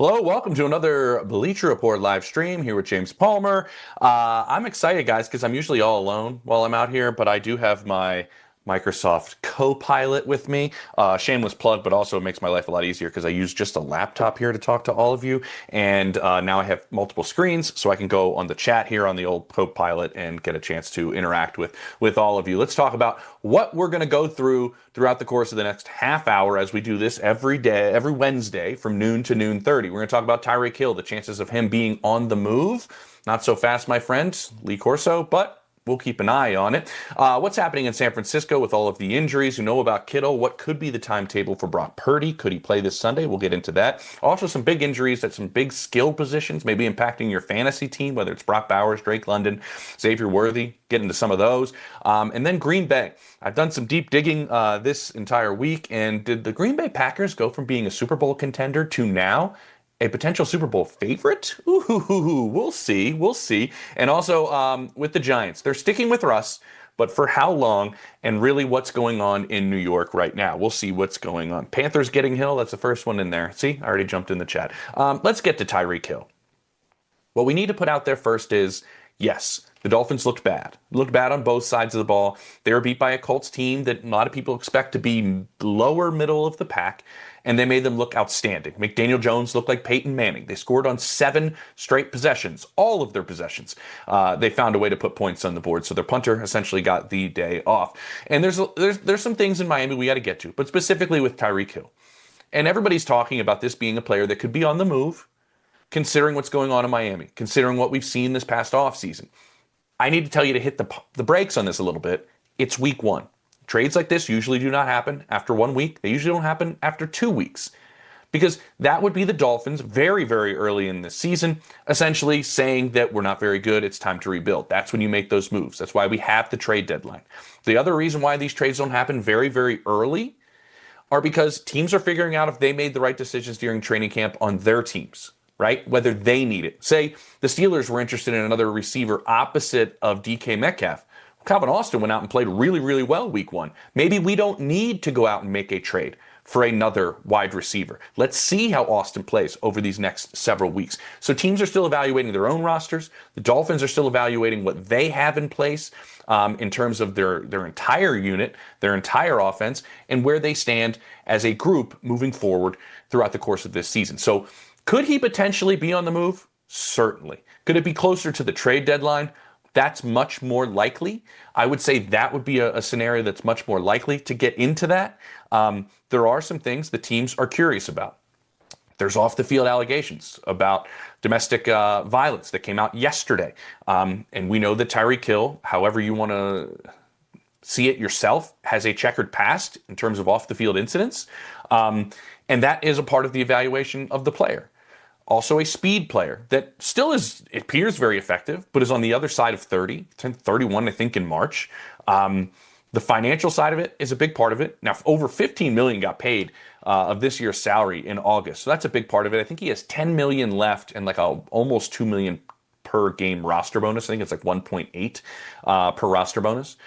Hello, welcome to another Bleacher Report live stream here with James Palmer. I'm excited, guys, because I'm usually all alone while I'm out here, but I do have my Microsoft Copilot with me. Shameless plug, but also it makes my life a lot easier because I use just a laptop here to talk to all of you. And now I have multiple screens, so I can go on the chat here on the old Copilot and get a chance to interact with all of you. Let's talk about what we're going to go throughout the course of the next half hour as we do this every day, every Wednesday from noon to noon 30. We're going to talk about Tyreek Hill, the chances of him being on the move. Not so fast, my friend, Lee Corso, but we'll keep an eye on it. What's happening in San Francisco with all of the injuries? You know about Kittle. What could be the timetable for Brock Purdy? Could he play this Sunday? We'll get into that. Also, some big injuries at some big skill positions, maybe impacting your fantasy team, whether it's Brock Bowers, Drake London, Xavier Worthy. Get into some of those. And then Green Bay. I've done some deep digging this entire week. And did the Green Bay Packers go from being a Super Bowl contender to now a potential Super Bowl favorite? Ooh, we'll see. We'll see. And also with the Giants, they're sticking with Russ, but for how long? And really, what's going on in New York right now? We'll see what's going on. Panthers getting Hill. That's the first one in there. See, I already jumped in the chat. Let's get to Tyreek Hill. What we need to put out there first is, yes, the Dolphins looked bad. Looked bad on both sides of the ball. They were beat by a Colts team that a lot of people expect to be lower middle of the pack, and they made them look outstanding. McDaniel Jones looked like Peyton Manning. They scored on 7 straight possessions, all of their possessions. They found a way to put points on the board, so their punter essentially got the day off. And there's some things in Miami we got to get to, but specifically with Tyreek Hill. And everybody's talking about this being a player that could be on the move, considering what's going on in Miami, considering what we've seen this past offseason. I need to tell you to hit the brakes on this a little bit. It's week 1. Trades like this usually do not happen after 1 week. They usually don't happen after 2 weeks. Because that would be the Dolphins very, very early in the season, essentially saying that we're not very good, it's time to rebuild. That's when you make those moves. That's why we have the trade deadline. The other reason why these trades don't happen very, very early are because teams are figuring out if they made the right decisions during training camp on their teams, right? Whether they need it. Say the Steelers were interested in another receiver opposite of DK Metcalf. Calvin Austin went out and played really, really well week 1. Maybe we don't need to go out and make a trade for another wide receiver. Let's see how Austin plays over these next several weeks. So teams are still evaluating their own rosters. The Dolphins are still evaluating what they have in place in terms of their entire unit, their entire offense, and where they stand as a group moving forward throughout the course of this season. So could he potentially be on the move? Certainly. Could it be closer to the trade deadline? That's much more likely. I would say that would be a scenario that's much more likely to get into that. There are some things the teams are curious about. There's off the field allegations about domestic violence that came out yesterday. And we know that Tyreek Hill, however you want to see it yourself, has a checkered past in terms of off the field incidents. And that is a part of the evaluation of the player. Also a speed player that still it appears very effective, but is on the other side of 30, turned 31, I think, in March. The financial side of it is a big part of it. Now, over $15 million got paid of this year's salary in August, so that's a big part of it. I think he has $10 million left and like almost $2 million per game roster bonus. I think it's like 1.8 per roster bonus.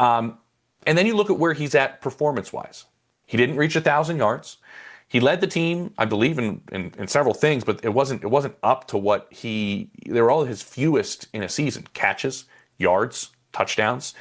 And then you look at where he's at performance-wise. He didn't reach 1,000 yards. He led the team, I believe, in several things, but it wasn't up to what they were all his fewest in a season. Catches, yards, touchdowns.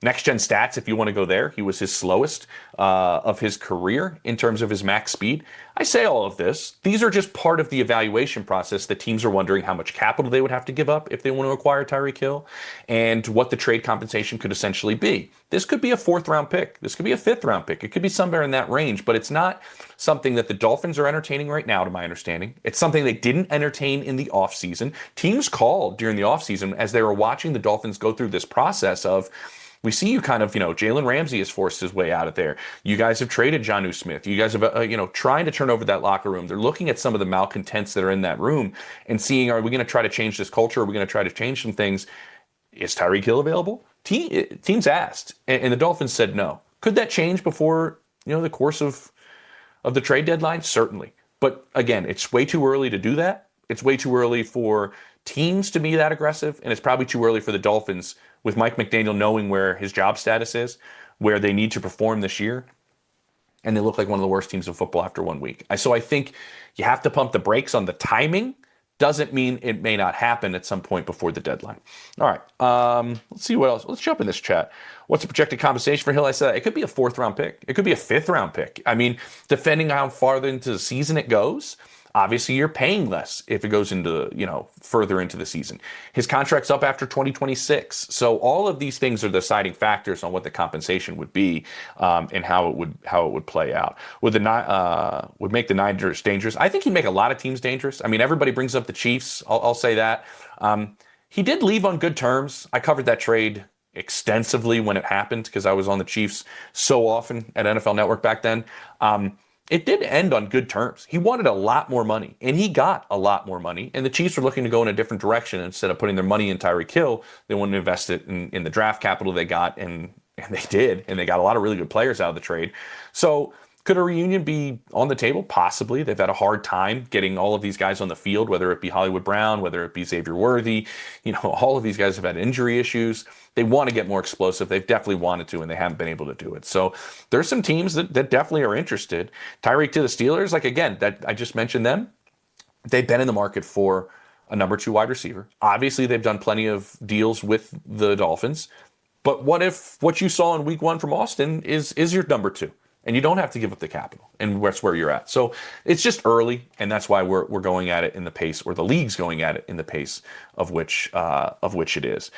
Next gen stats, if you want to go there, he was his slowest of his career in terms of his max speed. I say all of this. These are just part of the evaluation process that teams are wondering how much capital they would have to give up if they want to acquire Tyreek Hill and what the trade compensation could essentially be. This could be a 4th-round pick. This could be a 5th-round pick. It could be somewhere in that range, but it's not something that the Dolphins are entertaining right now, to my understanding. It's something they didn't entertain in the offseason. Teams called during the offseason as they were watching the Dolphins go through this process of, we see you kind of, Jalen Ramsey has forced his way out of there. You guys have traded Jonnu Smith. You guys have, trying to turn over that locker room. They're looking at some of the malcontents that are in that room and seeing, are we going to try to change this culture? Are we going to try to change some things? Is Tyreek Hill available? Teams asked, and the Dolphins said no. Could that change before, the course of the trade deadline? Certainly. But again, it's way too early to do that. It's way too early for teams to be that aggressive, and it's probably too early for the Dolphins, with Mike McDaniel knowing where his job status is, where they need to perform this year, and they look like one of the worst teams in football after 1 week. So I think you have to pump the brakes on the timing. Doesn't mean it may not happen at some point before the deadline. All right, let's see what else. Let's jump in this chat. What's the projected compensation for Hill? I said it could be a fourth-round pick. It could be a fifth-round pick. I mean, depending on how far into the season it goes, obviously you're paying less if it goes into, further into the season. His contract's up after 2026. So all of these things are deciding factors on what the compensation would be, and how it would play out. Would make the Niners dangerous? I think he'd make a lot of teams dangerous. I mean, everybody brings up the Chiefs. I'll say that. He did leave on good terms. I covered that trade extensively when it happened because I was on the Chiefs so often at NFL Network back then. It did end on good terms. He wanted a lot more money, and he got a lot more money. And the Chiefs were looking to go in a different direction. Instead of putting their money in Tyreek Hill, they wanted to invest it in the draft capital they got, and they did. And they got a lot of really good players out of the trade. So could a reunion be on the table? Possibly. They've had a hard time getting all of these guys on the field, whether it be Hollywood Brown, whether it be Xavier Worthy. All of these guys have had injury issues. They want to get more explosive. They've definitely wanted to, and they haven't been able to do it. So there's some teams that definitely are interested. Tyreek to the Steelers, again, that I just mentioned them. They've been in the market for a number 2 wide receiver. Obviously, they've done plenty of deals with the Dolphins. But what if what you saw in week 1 from Austin is your number 2? And you don't have to give up the capital, and that's where you're at. So it's just early, and that's why we're going at it in the pace, or the league's going at it in the pace of which it is.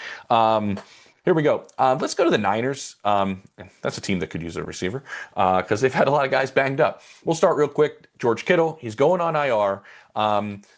Here we go. Let's go to the Niners. That's a team that could use a receiver because they've had a lot of guys banged up. We'll start real quick. George Kittle, he's going on IR.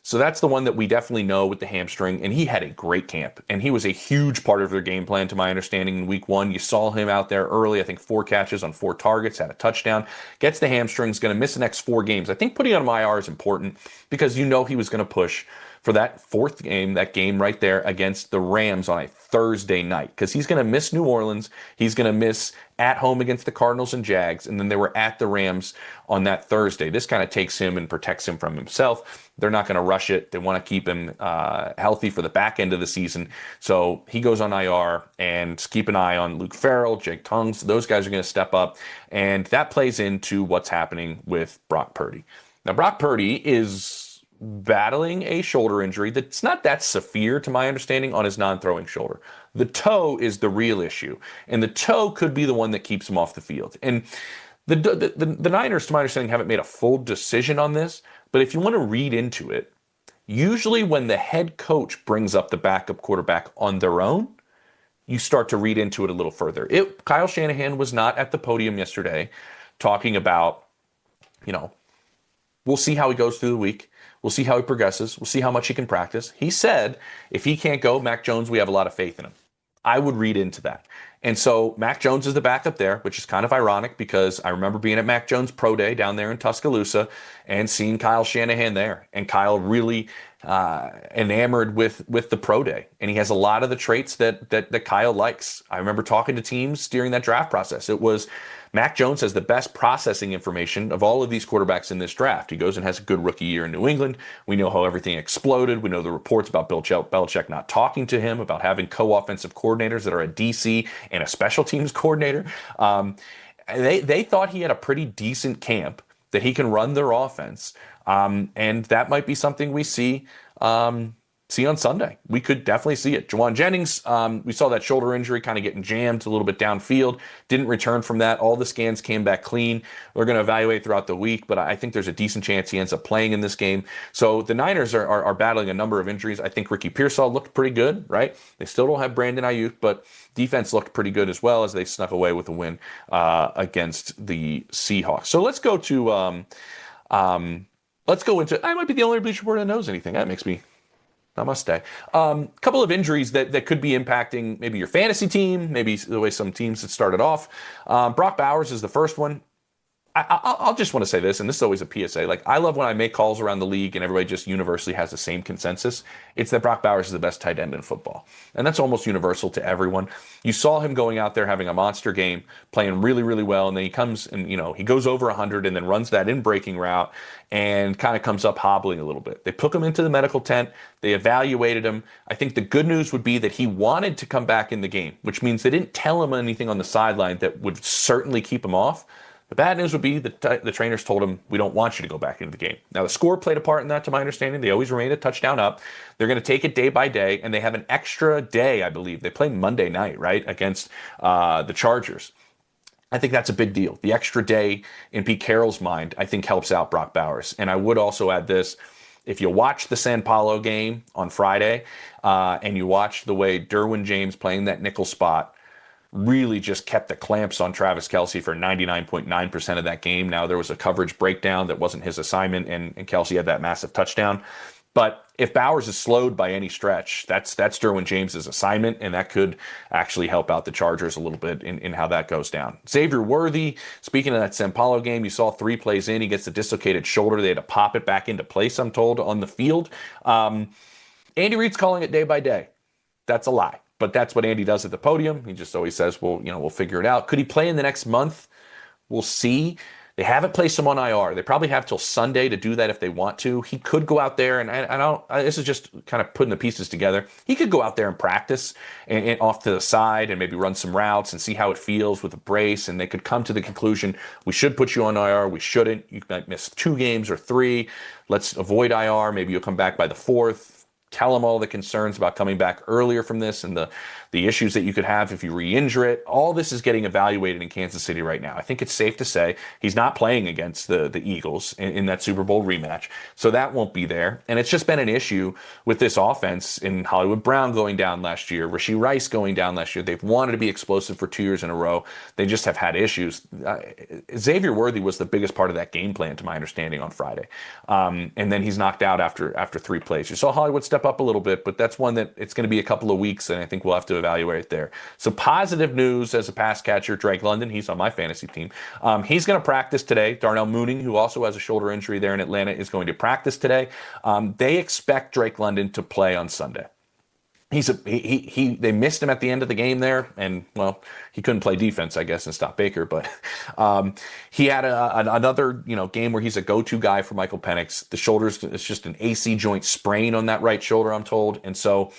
So that's the one that we definitely know with the hamstring, and he had a great camp, and he was a huge part of their game plan, to my understanding. In week 1, you saw him out there early, I think 4 catches on 4 targets, had a touchdown, gets the hamstrings, going to miss the next 4 games. I think putting him on IR is important because he was going to push for that 4th game, that game right there against the Rams on a Thursday night, because he's going to miss New Orleans. He's going to miss at home against the Cardinals and Jags, and then they were at the Rams on that Thursday. This kind of takes him and protects him from himself. They're not going to rush it. They want to keep him healthy for the back end of the season. So he goes on IR, and keep an eye on Luke Farrell, Jake Tongues. Those guys are going to step up, and that plays into what's happening with Brock Purdy. Now, Brock Purdy is battling a shoulder injury that's not that severe, to my understanding, on his non-throwing shoulder. The toe is the real issue, and the toe could be the one that keeps him off the field. And the Niners, to my understanding, haven't made a full decision on this, but if you want to read into it, usually when the head coach brings up the backup quarterback on their own, you start to read into it a little further. Kyle Shanahan was not at the podium yesterday talking about, we'll see how he goes through the week. We'll see how he progresses. We'll see how much he can practice. He said, if he can't go, Mac Jones, we have a lot of faith in him. I would read into that. And so Mac Jones is the backup there, which is kind of ironic because I remember being at Mac Jones' pro day down there in Tuscaloosa and seeing Kyle Shanahan there. And Kyle really enamored with the pro day. And he has a lot of the traits that Kyle likes. I remember talking to teams during that draft process. It was Mac Jones has the best processing information of all of these quarterbacks in this draft. He goes and has a good rookie year in New England. We know how everything exploded. We know the reports about Bill Belichick not talking to him, about having co-offensive coordinators that are a DC and a special teams coordinator. They thought he had a pretty decent camp, that he can run their offense. And that might be something we see on Sunday. We could definitely see it. Juwan Jennings, we saw that shoulder injury kind of getting jammed a little bit downfield, didn't return from that. All the scans came back clean. We're going to evaluate throughout the week, but I think there's a decent chance he ends up playing in this game. So the Niners are battling a number of injuries. I think Ricky Pearsall looked pretty good, right? They still don't have Brandon Ayuk, but defense looked pretty good as well as they snuck away with a win against the Seahawks. So let's go to I might be the only Bleacher Report that knows anything. That makes me namaste. Couple of injuries that could be impacting maybe your fantasy team, maybe the way some teams had started off. Brock Bowers is the first one. I'll just want to say this, and this is always a PSA. I love when I make calls around the league and everybody just universally has the same consensus. It's that Brock Bowers is the best tight end in football. And that's almost universal to everyone. You saw him going out there having a monster game, playing really, really well, and then he comes and, he goes over 100 and then runs that in-breaking route and kind of comes up hobbling a little bit. They took him into the medical tent. They evaluated him. I think the good news would be that he wanted to come back in the game, which means they didn't tell him anything on the sideline that would certainly keep him off. The bad news would be the trainers told him, we don't want you to go back into the game. Now, the score played a part in that, to my understanding. They always remain a touchdown up. They're going to take it day by day, and they have an extra day, I believe. They play Monday night, right, against the Chargers. I think that's a big deal. The extra day in Pete Carroll's mind, I think, helps out Brock Bowers. And I would also add this. If you watch the San Paulo game on Friday and you watch the way Derwin James playing that nickel spot really just kept the clamps on Travis Kelce for 99.9% of that game. Now, there was a coverage breakdown that wasn't his assignment, and Kelce had that massive touchdown. But if Bowers is slowed by any stretch, that's Derwin James's assignment, and that could actually help out the Chargers a little bit in how that goes down. Xavier Worthy, speaking of that San Paulo game, you saw 3 plays in. He gets the dislocated shoulder. They had to pop it back into place, I'm told, on the field. Andy Reid's calling it day by day. That's a lie. But that's what Andy does at the podium. He just always says, well, we'll figure it out. Could he play in the next month? We'll see. They haven't placed him on IR. They probably have till Sunday to do that if they want to. He could go out there, and this is just kind of putting the pieces together. He could go out there and practice and off to the side and maybe run some routes and see how it feels with a brace, and they could come to the conclusion, we should put you on IR, we shouldn't. You might miss 2 games or 3. Let's avoid IR. Maybe you'll come back by the 4th. Tell them all the concerns about coming back earlier from this and the issues that you could have if you re-injure it. All this is getting evaluated in Kansas City right now. I think it's safe to say he's not playing against the Eagles in that Super Bowl rematch, so that won't be there. And it's just been an issue with this offense in Hollywood Brown going down last year, Rashee Rice going down last year. They've wanted to be explosive for 2 years in a row. They just have had issues. Xavier Worthy was the biggest part of that game plan, to my understanding, on Friday. And then he's knocked out after 3 plays. You saw Hollywood step up a little bit, but that's one that it's going to be a couple of weeks, and I think we'll have to evaluate there. So positive news as a pass catcher, Drake London, he's on my fantasy team. He's going to practice today. Darnell Mooney, who also has a shoulder injury there in Atlanta, is going to practice today. They expect Drake London to play on Sunday. They missed him at the end of the game there, and well, he couldn't play defense, I guess, and stop Baker. But he had another game where he's a go-to guy for Michael Penix. The shoulders, it's just an AC joint sprain on that right shoulder, I'm told, and so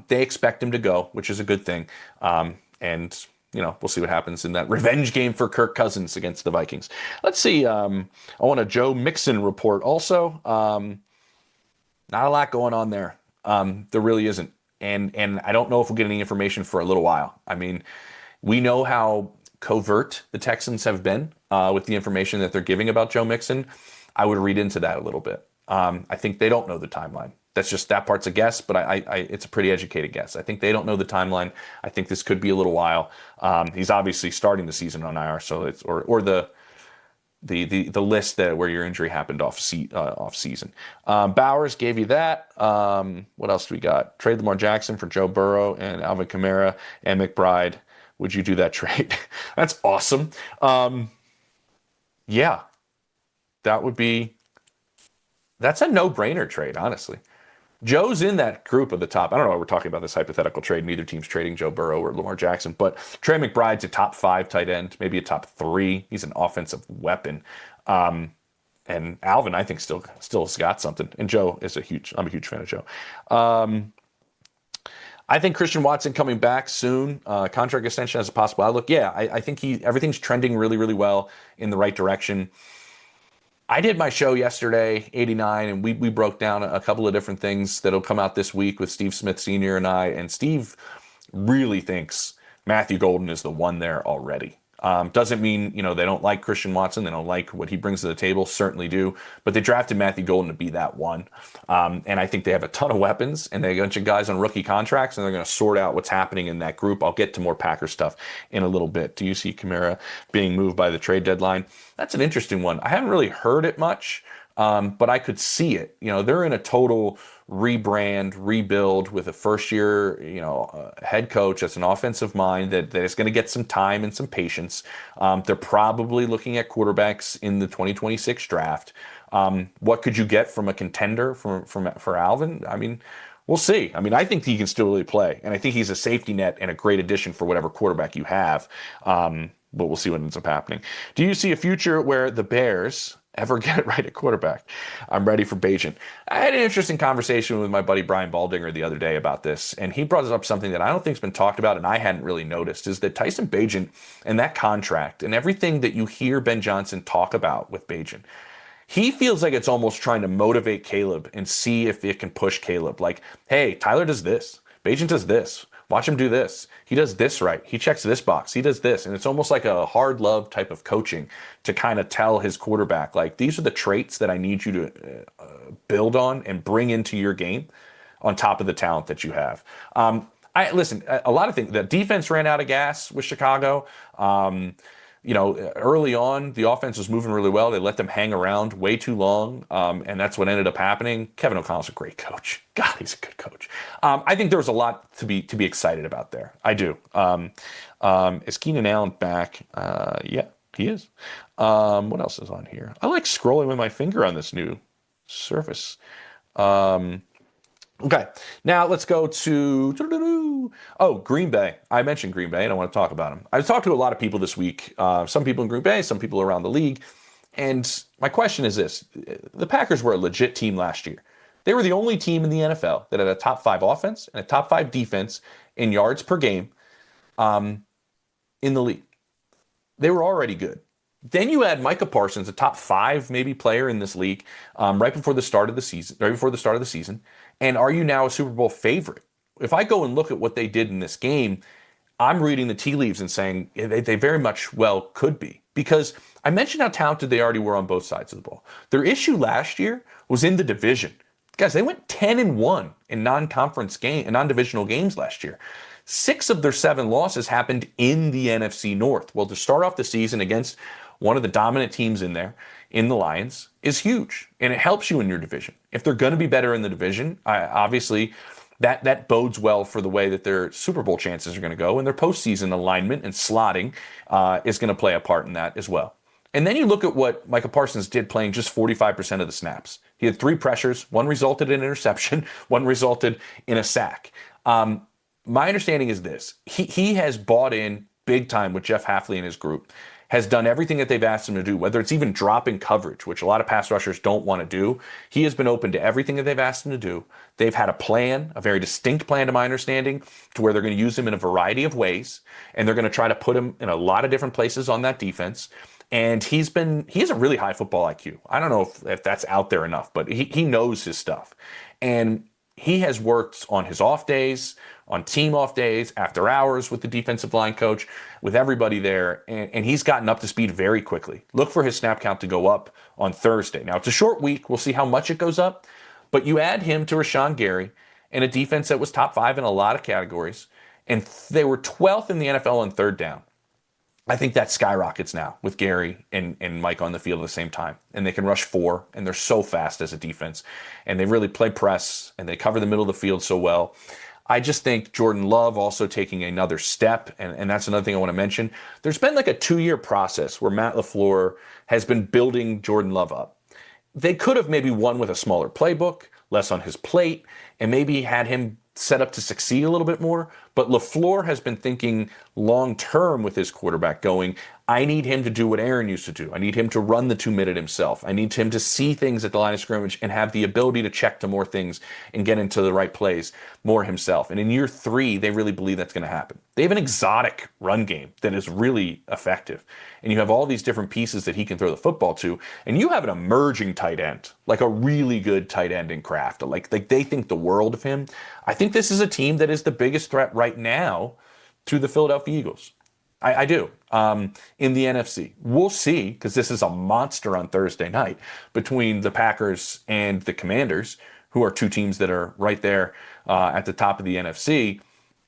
they expect him to go, which is a good thing. And we'll see what happens in that revenge game for Kirk Cousins against the Vikings. Let's see. I want a Joe Mixon report also. Not a lot going on there. There really isn't. And I don't know if we'll get any information for a little while. I mean, we know how covert the Texans have been with the information that they're giving about Joe Mixon. I would read into that a little bit. I think they don't know the timeline. That part's a guess, but it's a pretty educated guess. I think they don't know the timeline. I think this could be a little while. He's obviously starting the season on IR, so it's or the list where your injury happened off season. Bowers gave you that. What else do we got? Trade Lamar Jackson for Joe Burrow and Alvin Kamara and McBride. Would you do that trade? That's awesome. Yeah, that's a no-brainer trade, honestly. Joe's in that group at the top. I don't know why we're talking about this hypothetical trade. Neither team's trading Joe Burrow or Lamar Jackson, but Trey McBride's a top 5 tight end, maybe a top 3. He's an offensive weapon. And Alvin, I think, still has got something. And Joe is I'm a huge fan of Joe. I think Christian Watson coming back soon, contract extension as a possible outlook. Yeah, I think everything's trending really, really well in the right direction. I did my show yesterday, 89, and we broke down a couple of different things that'll come out this week with Steve Smith Sr. and I. And Steve really thinks Matthew Golden is the one there already. Doesn't mean, they don't like Christian Watson. They don't like what he brings to the table. Certainly do. But they drafted Matthew Golden to be that one. And I think they have a ton of weapons, and they have a bunch of guys on rookie contracts, and they're going to sort out what's happening in that group. I'll get to more Packer stuff in a little bit. Do you see Kamara being moved by the trade deadline? That's an interesting one. I haven't really heard it much, but I could see it. They're in a total rebrand, rebuild with a first-year, head coach that's an offensive mind that is going to get some time and some patience. They're probably looking at quarterbacks in the 2026 draft. What could you get from a contender for Alvin? I mean, we'll see. I mean, I think he can still really play, and I think he's a safety net and a great addition for whatever quarterback you have. But we'll see what ends up happening. Do you see a future where the Bears ever get it right at quarterback. I'm ready for Bajan. I had an interesting conversation with my buddy Brian Baldinger the other day about this, and he brought up something that I don't think's been talked about and I hadn't really noticed, is that Tyson Bajan and that contract and everything that you hear Ben Johnson talk about with Bajan, he feels like it's almost trying to motivate Caleb and see if it can push Caleb. Like, hey, Tyler does this. Bajan does this. Watch him do this. He does this right. He checks this box. He does this. And it's almost like a hard love type of coaching to kind of tell his quarterback, like, these are the traits that I need you to build on and bring into your game on top of the talent that you have. I listen, a lot of things. The defense ran out of gas with Chicago. Early on, the offense was moving really well. They let them hang around way too long, and that's what ended up happening. Kevin O'Connell's a great coach. God, he's a good coach. I think there was a lot to be excited about there. I do. Is Keenan Allen back? Yeah, he is. What else is on here? I like scrolling with my finger on this new surface. Okay, now let's go to Green Bay. I mentioned Green Bay, and I want to talk about them. I've talked to a lot of people this week, some people in Green Bay, some people around the league, and my question is this. The Packers were a legit team last year. They were the only team in the NFL that had a top 5 offense and a top 5 defense in yards per game in the league. They were already good. Then you add Micah Parsons, a top 5 maybe player in this league, right before the start of the season. And are you now a Super Bowl favorite? If I go and look at what they did in this game, I'm reading the tea leaves and saying they very much well could be. Because I mentioned how talented they already were on both sides of the ball. Their issue last year was in the division. Guys, they went 10-1 in non-divisional games last year. 6 of their 7 losses happened in the NFC North. Well, to start off the season against one of the dominant teams in there, in the Lions, is huge, and it helps you in your division. If they're going to be better in the division, obviously that bodes well for the way that their Super Bowl chances are going to go, and their postseason alignment and slotting is going to play a part in that as well. And then you look at what Micah Parsons did playing just 45% of the snaps. He had 3 pressures, 1 resulted in an interception, 1 resulted in a sack. My understanding is this. He has bought in big time with Jeff Hafley and his group, has done everything that they've asked him to do, whether it's even dropping coverage, which a lot of pass rushers don't want to do. He has been open to everything that they've asked him to do. They've had a plan, a very distinct plan to my understanding, to where they're going to use him in a variety of ways, and they're going to try to put him in a lot of different places on that defense. And he has a really high football IQ. I don't know if that's out there enough, but he knows his stuff. And he has worked on his off days, on team off days, after hours with the defensive line coach, with everybody there, and he's gotten up to speed very quickly. Look for his snap count to go up on Thursday. Now, it's a short week. We'll see how much it goes up, but you add him to Rashawn Gary and a defense that was top 5 in a lot of categories, and they were 12th in the NFL on third down. I think that skyrockets now with Gary and Mike on the field at the same time. And they can rush 4, and they're so fast as a defense. And they really play press, and they cover the middle of the field so well. I just think Jordan Love also taking another step, and that's another thing I want to mention. There's been like a 2-year process where Matt LaFleur has been building Jordan Love up. They could have maybe won with a smaller playbook, less on his plate, and maybe had him set up to succeed a little bit more. But LaFleur has been thinking long-term with his quarterback, going, I need him to do what Aaron used to do. I need him to run the 2-minute himself. I need him to see things at the line of scrimmage and have the ability to check to more things and get into the right plays more himself. And in year 3, they really believe that's going to happen. They have an exotic run game that is really effective. And you have all these different pieces that he can throw the football to. And you have an emerging tight end, like a really good tight end in Kraft. Like they think the world of him. I think this is a team that is the biggest threat right now to the Philadelphia Eagles. I do. In the NFC. We'll see, because this is a monster on Thursday night between the Packers and the Commanders, who are 2 teams that are right there at the top of the NFC.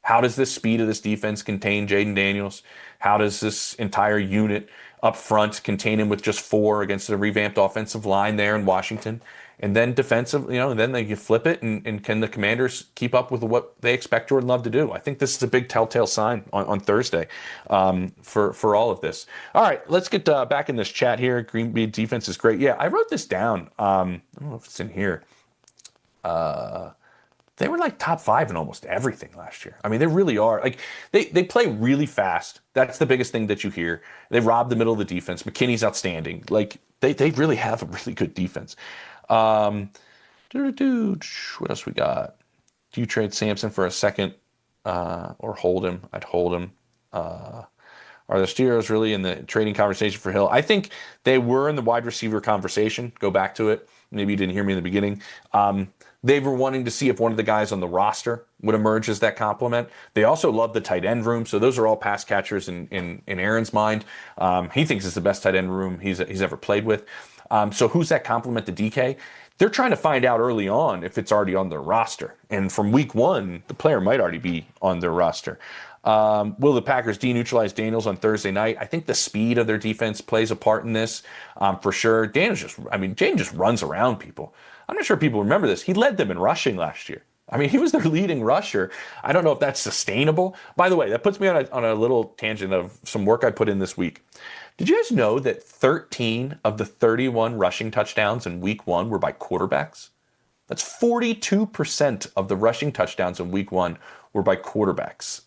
How does this speed of this defense contain Jaden Daniels? How does this entire unit up front contain him with just 4 against the revamped offensive line there in Washington? And then defensive, and then you flip it, and can the Commanders keep up with what they expect Jordan Love to do? I think this is a big telltale sign on Thursday for all of this. All right, let's get back in this chat here. Green Bay defense is great. Yeah, I wrote this down. I don't know if it's in here. they were like top five in almost everything last year. I mean, they really are. Like they play really fast. That's the biggest thing that you hear. They rob the middle of the defense. McKinney's outstanding. Like they really have a really good defense. Um, what else we got? Do you trade Sampson for a second or hold him? I'd hold him. Are the Steelers really in the trading conversation for Hill? I think they were in the wide receiver conversation. Go back to it. Maybe you didn't hear me in the beginning. They were wanting to see if one of the guys on the roster would emerge as that complement. They also love the tight end room. So those are all pass catchers in Aaron's mind. He thinks it's the best tight end room he's ever played with. So who's that complement to DK? They're trying to find out early on if it's already on their roster. And from week one, the player might already be on their roster. Will the Packers deneutralize Daniels on Thursday night? I think the speed of their defense plays a part in this, for sure. Jaden just runs around people. I'm not sure people remember this. He led them in rushing last year. I mean, he was their leading rusher. I don't know if that's sustainable. By the way, that puts me on a little tangent of some work I put in this week. Did you guys know that 13 of the 31 rushing touchdowns in week one were by quarterbacks? That's 42% of the rushing touchdowns in week one were by quarterbacks.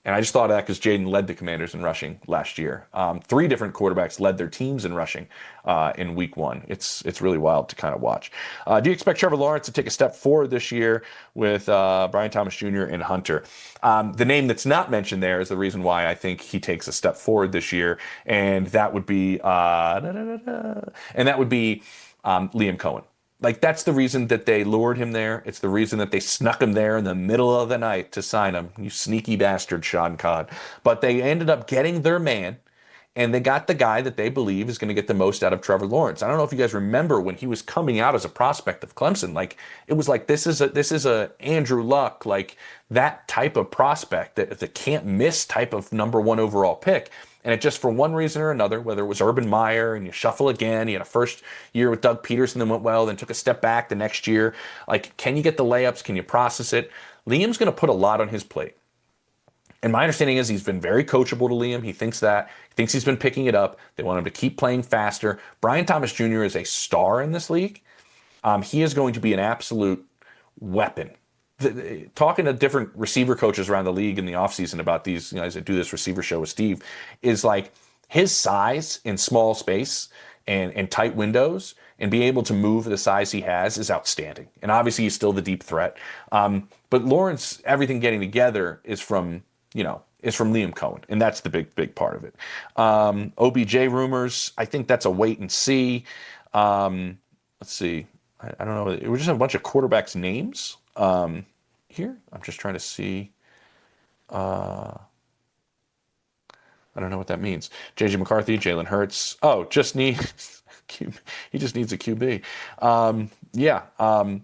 And I just thought of that because Jaden led the Commanders in rushing last year. Three different quarterbacks led their teams in rushing in week one. It's really wild to kind of watch. Do you expect Trevor Lawrence to take a step forward this year with Brian Thomas Jr. and Hunter? The name that's not mentioned there is the reason why I think he takes a step forward this year, and that would be Liam Cohen. Like, that's the reason that they lured him there. It's the reason that they snuck him there in the middle of the night to sign him. You sneaky bastard, Sean Codd. But they ended up getting their man, and they got the guy that they believe is going to get the most out of Trevor Lawrence. I don't know if you guys remember when he was coming out as a prospect of Clemson. Like, it was like, this is a Andrew Luck, like that type of prospect, that can't miss type of number one overall pick. And it just, for one reason or another, whether it was Urban Meyer and you shuffle again, he had a first year with Doug Peterson that went well, then took a step back the next year. Like, can you get the layups? Can you process it? Liam's going to put a lot on his plate. And my understanding is he's been very coachable to Liam. He thinks that. He thinks he's been picking it up. They want him to keep playing faster. Brian Thomas Jr. is a star in this league. He is going to be an absolute weapon. Talking to different receiver coaches around the league in the offseason about these guys that do this receiver show with Steve, is like his size in small space and tight windows and being able to move the size he has is outstanding. And obviously he's still the deep threat. But Lawrence, everything getting together is from Liam Cohen. And that's the big part of it. OBJ rumors, I think that's a wait and see. Let's see. I don't know. We just have a bunch of quarterbacks' names. Here, I'm just trying to see. I don't know what that means. JJ McCarthy, Jalen Hurts. Oh, just needs he just needs a QB. Yeah. I don't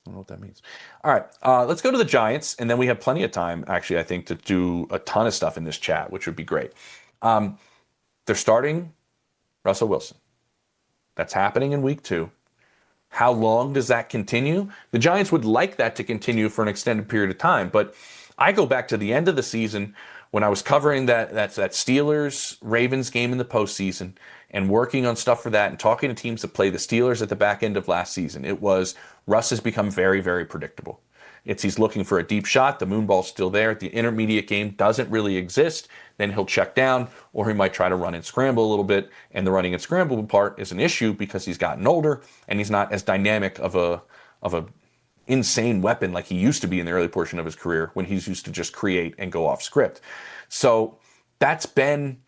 know what that means. All right, let's go to the Giants, and then we have plenty of time, actually, I think, to do a ton of stuff in this chat, which would be great. They're starting Russell Wilson. That's happening in week 2. How long does that continue? The Giants would like that to continue for an extended period of time, but I go back to the end of the season when I was covering that Steelers-Ravens game in the postseason and working on stuff for that and talking to teams that play the Steelers at the back end of last season. It was, Russ has become very, very predictable. He's looking for a deep shot. The moon ball's still there. The intermediate game doesn't really exist. Then he'll check down, or he might try to run and scramble a little bit. And the running and scramble part is an issue because he's gotten older and he's not as dynamic of a insane weapon like he used to be in the early portion of his career when he's used to just create and go off script. So that's been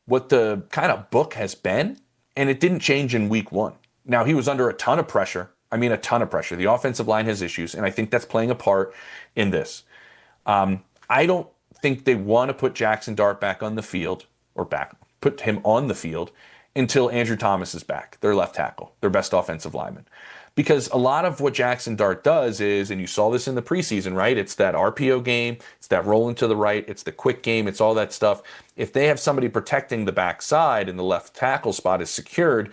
what the kind of book has been, and it didn't change in week 1. Now, he was under a ton of pressure. I mean, a ton of pressure. The offensive line has issues, and I think that's playing a part in this. I don't think they want to put Jackson Dart back on the field, put him on the field until Andrew Thomas is back, their left tackle, their best offensive lineman. Because a lot of what Jackson Dart does is, and you saw this in the preseason, right? It's that RPO game, it's that rolling to the right, it's the quick game, it's all that stuff. If they have somebody protecting the backside and the left tackle spot is secured,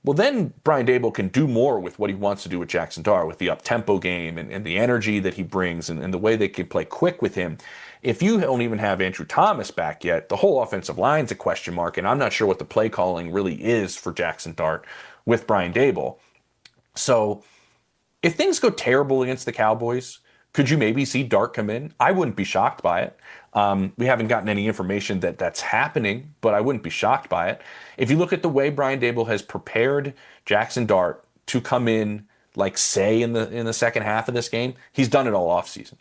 well, then Brian Daboll can do more with what he wants to do with Jackson Dart, with the up-tempo game and the energy that he brings and the way they can play quick with him. If you don't even have Andrew Thomas back yet, the whole offensive line's a question mark, and I'm not sure what the play calling really is for Jackson Dart with Brian Daboll. So If things go terrible against the Cowboys, could you maybe see Dart come in? I wouldn't be shocked by it. We haven't gotten any information that that's happening, but I wouldn't be shocked by it. If you look at the way Brian Dable has prepared Jackson Dart to come in, like say in the second half of this game, he's done it all offseason.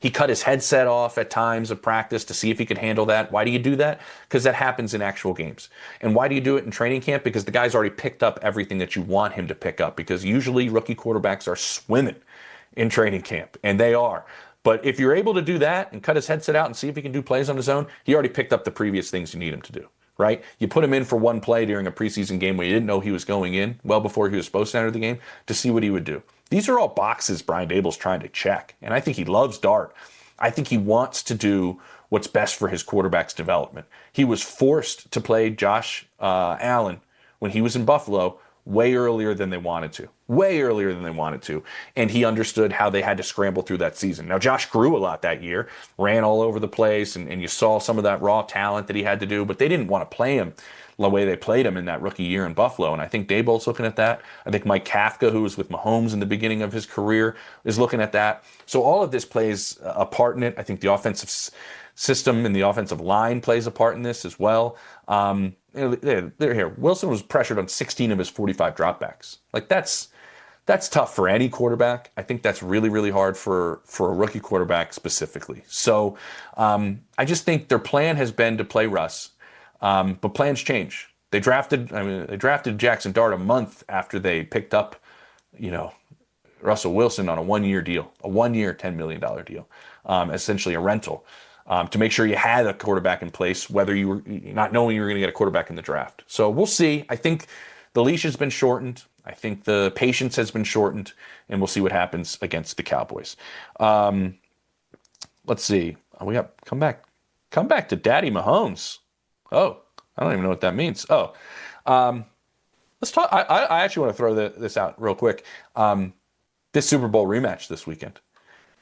He cut his headset off at times of practice to see if he could handle that. Why do you do that? Because that happens in actual games. And why do you do it in training camp? Because the guy's already picked up everything that you want him to pick up. Because usually rookie quarterbacks are swimming in training camp, and they are. But if you're able to do that and cut his headset out and see if he can do plays on his own, he already picked up the previous things you need him to do, right? You put him in for one play during a preseason game where you didn't know he was going in well before he was supposed to enter the game to see what he would do. These are all boxes Brian Dable's trying to check, and I think he loves Dart. I think he wants to do what's best for his quarterback's development. He was forced to play Josh Allen when he was in Buffalo way earlier than they wanted to. Way earlier than they wanted to. And he understood how they had to scramble through that season. Now, Josh grew a lot that year, ran all over the place, and you saw some of that raw talent that he had to do, but they didn't want to play him the way they played him in that rookie year in Buffalo. And I think Daboll's looking at that. I think Mike Kafka, who was with Mahomes in the beginning of his career, is looking at that. So all of this plays a part in it. I think the offensive system and the offensive line plays a part in this as well. They're here. Wilson was pressured on 16 of his 45 dropbacks. Like that's tough for any quarterback. I think that's really, really hard for a rookie quarterback specifically. So I just think their plan has been to play Russ. But plans change. They drafted Jackson Dart a month after they picked up, Russell Wilson on a 1-year deal, a 1-year, $10 million deal, essentially a rental, to make sure you had a quarterback in place, whether you were not knowing you were going to get a quarterback in the draft. So we'll see. I think the leash has been shortened. I think the patience has been shortened, and we'll see what happens against the Cowboys. Let's see. We got come back to Daddy Mahomes. Oh, I don't even know what that means. Oh, let's talk. I actually want to throw this out real quick. This Super Bowl rematch this weekend.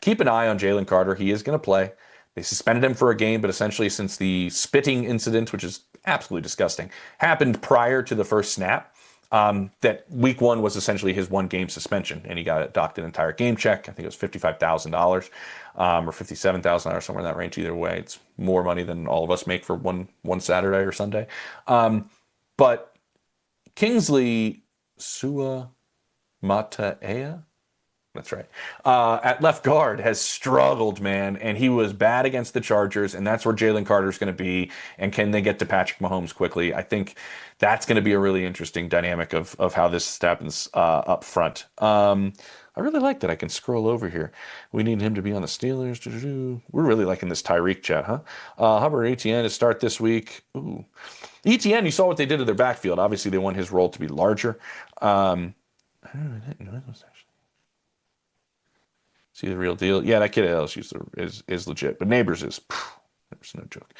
Keep an eye on Jalen Carter. He is going to play. They suspended him for a game, but essentially since the spitting incident, which is absolutely disgusting, happened prior to the first snap, that week one was essentially his 1-game suspension, and he got docked an entire game check. I think it was $55,000 or $57,000, somewhere in that range. Either way, it's more money than all of us make for one Saturday or Sunday. But Kingsley Suamataia, that's right, at left guard has struggled, man, and he was bad against the Chargers, and that's where Jalen Carter's going to be. And can they get to Patrick Mahomes quickly? I think that's going to be a really interesting dynamic of how this happens up front. I really like that I can scroll over here. We need him to be on the Steelers. We're really liking this Tyreek chat, huh? Hubbard Etienne to start this week. Ooh. Etienne, you saw what they did to their backfield. Obviously, they want his role to be larger. I didn't know that was actually. See the real deal? Yeah, that kid at LSU is legit, but Neighbors is. There's no joke.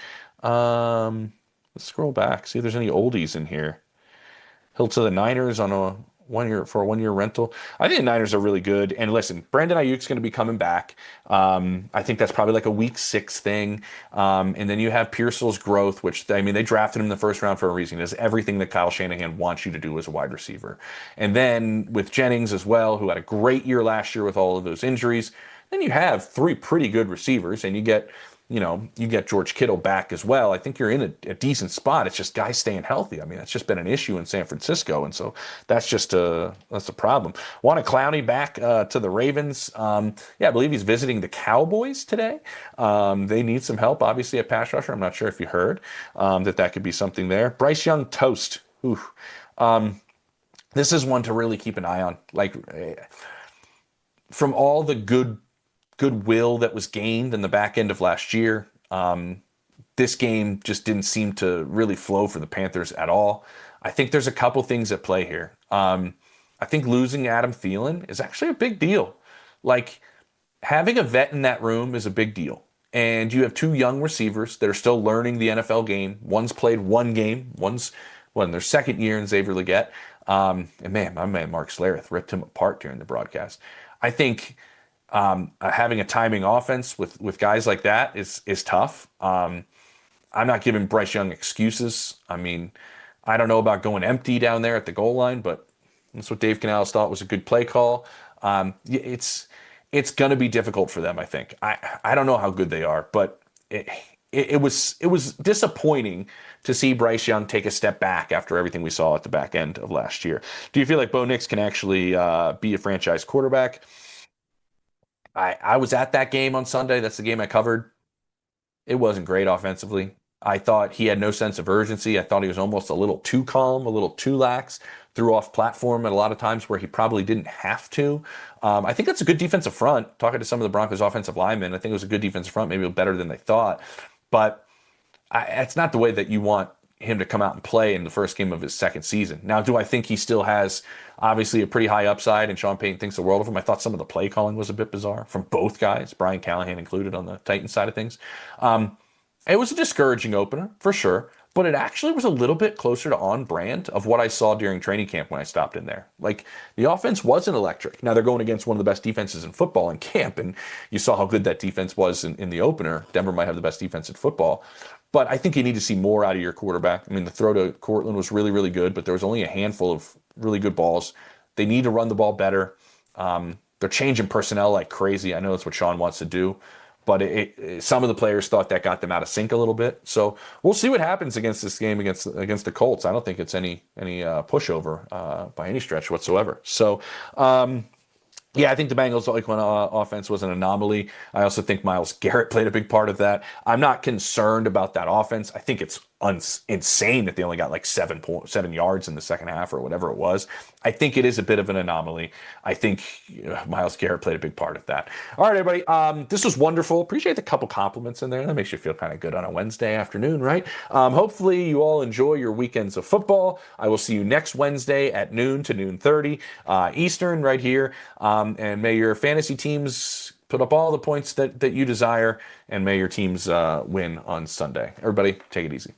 Let's scroll back. See if there's any oldies in here. Hill to the Niners on a 1-year rental. I think the Niners are really good. And listen, Brandon Ayuk's going to be coming back. I think that's probably like a week 6 thing. And then you have Pearsall's growth, which they drafted him in the first round for a reason. He does everything that Kyle Shanahan wants you to do as a wide receiver. And then with Jennings as well, who had a great year last year with all of those injuries, then you have 3 pretty good receivers, and you get George Kittle back as well. I think you're in a decent spot. It's just guys staying healthy. That's just been an issue in San Francisco, and so that's a problem. Want a Clowney back to the Ravens? I believe he's visiting the Cowboys today. They need some help, obviously, at pass rusher. I'm not sure if you heard that could be something there. Bryce Young toast. Ooh. This is one to really keep an eye on. Like, from all the goodwill that was gained in the back end of last year, this game just didn't seem to really flow for the Panthers at all. I think there's a couple things at play here. I think losing Adam Thielen is actually a big deal. Like, having a vet in that room is a big deal. And you have 2 young receivers that are still learning the NFL game. One's played 1 game. One's in their second year in Xavier Legette. And man, my man Mark Schlereth ripped him apart during the broadcast. I think having a timing offense with guys like that is tough. I'm not giving Bryce Young excuses. I don't know about going empty down there at the goal line, but that's what Dave Canales thought was a good play call. It's going to be difficult for them. I think. I don't know how good they are, but it was disappointing to see Bryce Young take a step back after everything we saw at the back end of last year. Do you feel like Bo Nix can actually be a franchise quarterback? I was at that game on Sunday. That's the game I covered. It wasn't great offensively. I thought he had no sense of urgency. I thought he was almost a little too calm, a little too lax, threw off platform at a lot of times where he probably didn't have to. I think that's a good defensive front. Talking to some of the Broncos offensive linemen, I think it was a good defensive front, maybe better than they thought. But it's not the way that you want him to come out and play in the first game of his second season. Now, do I think he still has obviously a pretty high upside and Sean Payton thinks the world of him? I thought some of the play calling was a bit bizarre from both guys, Brian Callahan included on the Titans side of things. It was a discouraging opener for sure, but it actually was a little bit closer to on brand of what I saw during training camp when I stopped in there. Like the offense wasn't electric. Now they're going against one of the best defenses in football in camp, and you saw how good that defense was in the opener. Denver might have the best defense in football. But I think you need to see more out of your quarterback. I mean, the throw to Cortland was really, really good, but there was only a handful of really good balls. They need to run the ball better. They're changing personnel like crazy. I know that's what Sean wants to do, but some of the players thought that got them out of sync a little bit. So we'll see what happens against this game against the Colts. I don't think it's any pushover by any stretch whatsoever. So. Yeah, I think the Bengals offense was an anomaly. I also think Myles Garrett played a big part of that. I'm not concerned about that offense. I think it's insane that they only got like 7 yards in the second half or whatever it was. I think it is a bit of an anomaly. I think Myles Garrett played a big part of that. All right, everybody. This was wonderful. Appreciate the couple compliments in there. That makes you feel kind of good on a Wednesday afternoon, right? Hopefully you all enjoy your weekends of football. I will see you next Wednesday at noon to noon 30 Eastern right here. And may your fantasy teams put up all the points that you desire, and may your teams win on Sunday. Everybody, take it easy.